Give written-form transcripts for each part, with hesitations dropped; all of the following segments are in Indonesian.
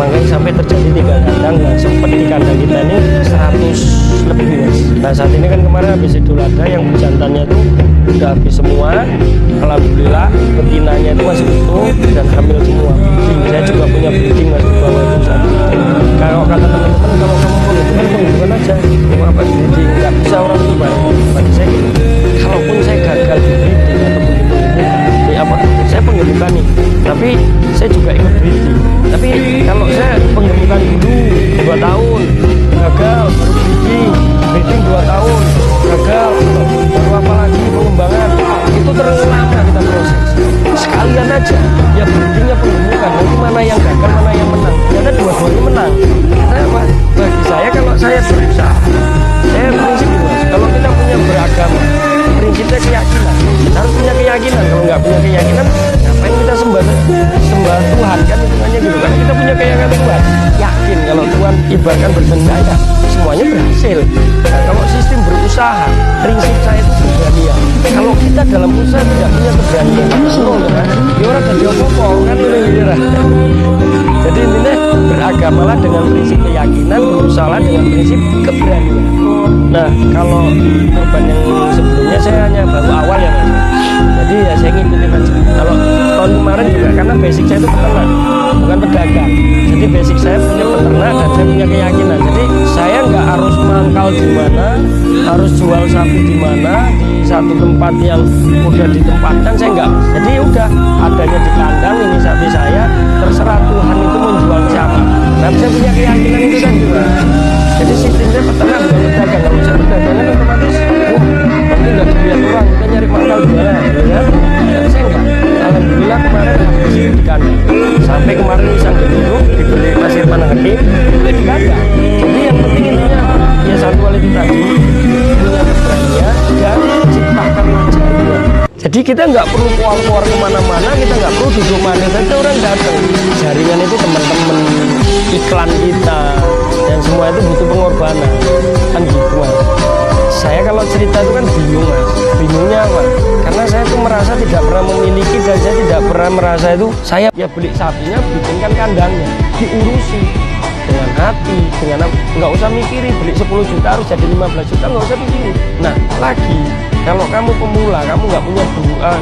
makanya sampai terjadi 3 kandang. Nah, sempat di kandang kita ini 100 lebih mas. Nah saat ini kan kemarin habis Idul Adha yang jantannya tuh udah habis semua, alhamdulillah. Betinanya itu masih utuh dan hamil semua. Saya juga punya breeding mas di bawah itu saat breeding. Kalau kata teman-teman, kalau kamu mau itu kan penghidupan aja, mau apa breeding, nggak bisa orang tua. Bagi saya gitu, kalaupun saya gagal di breeding atau begitu apa, saya penggemukan nih, tapi saya juga ikut breeding. Tapi kalau saya penggemukan dulu 2 tahun gagal, baru breeding 2 tahun gagal, baru apa lagi pengembangan, itu terlalu lama kita proses. Sekalian aja ya breedingnya penggemukan, nanti mana yang gagal mana yang menang, ternyata dua-duanya menang. Karena apa? Bagi saya kalau saya berusaha, saya prinsip mas, kalau kita punya beragama, prinsipnya keyakinan, harus punya keyakinan. Kalau nggak punya keyakinan, ngapain kita sembah Tuhan kan, hitungannya gitu kan. Kita punya keyakinan Tuhan, yakin kalau Tuhan ibaratkan berkehendak, semuanya berhasil. Nah, kalau sistem berusaha, prinsip saya itu keberanian. Kalau kita dalam usaha tidak punya keberanian, kan ya orang jadi apa-apa kan ini. Jadi ini beragamalah dengan prinsip keyakinan, berusaha dengan prinsip keberanian. Nah kalau korban yang sebelumnya saya hanya baru awal ya mas, jadi ya saya ngikutin aja. Kalau tahun kemarin juga karena basic saya itu peternak bukan pedagang, jadi basic saya punya peternak dan saya punya keyakinan. Jadi saya nggak harus mangkal di mana, harus jual sapi di mana, di satu tempat yang udah ditempatkan, saya nggak. Jadi udah adanya di kandang ini sapi saya, terserah Tuhan itu menjual siapa. Nah saya punya keyakinan itu kan juga. Jadi sistemnya peternak bukan pedagang. Kalau saya perdagangan otomatis nanti nggak dilihat orang, kita nyari mangkal jualan ya kan. Dan saya enggak, alhamdulillah kemarin habis di kandang, sampai kemarin sang gedung dibeli Mas Irfan Hakim beli di kandang. Jadi yang penting intinya ya satu hal itu tadi, punya keberanian dan ciptakan jaringan. Jadi kita nggak perlu keluar kemana-mana, kita nggak perlu duduk mana saja orang datang. Jaringan itu teman-teman, iklan kita, dan semua itu butuh pengorbanan kan gitu mas. Saya kalau cerita itu kan bingung mas, bingungnya apa? Karena saya tuh merasa tidak pernah memiliki, dan saya tidak pernah merasa itu saya ya beli sapinya, bikinkan kandangnya, diurusi dengan hati, dengan nggak usah mikirin beli 10 juta harus jadi 15 juta, nggak usah pikirin. Nah lagi kalau kamu pemula, kamu nggak punya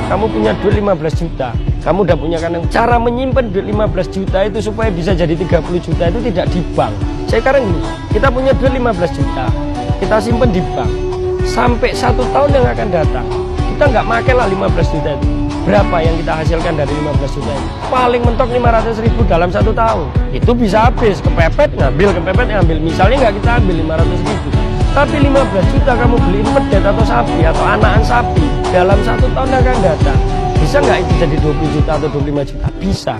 kamu punya duit 15 juta, kamu udah punya kandang, cara menyimpan duit 15 juta itu supaya bisa jadi 30 juta itu tidak di bank. Sekarang gini, kita punya duit 15 juta, kita simpan di bank sampai 1 tahun yang akan datang, kita nggak pakai lah 15 juta itu. Berapa yang kita hasilkan dari 15 juta itu? Paling mentok 500.000 dalam 1 tahun. Itu bisa habis, kepepet ngambil. Misalnya nggak kita ambil 500.000, tapi 15 juta kamu beliin pedet atau sapi atau anakan sapi dalam 1 tahun yang akan datang. Bisa nggak itu jadi 20 juta atau 25 juta? Bisa.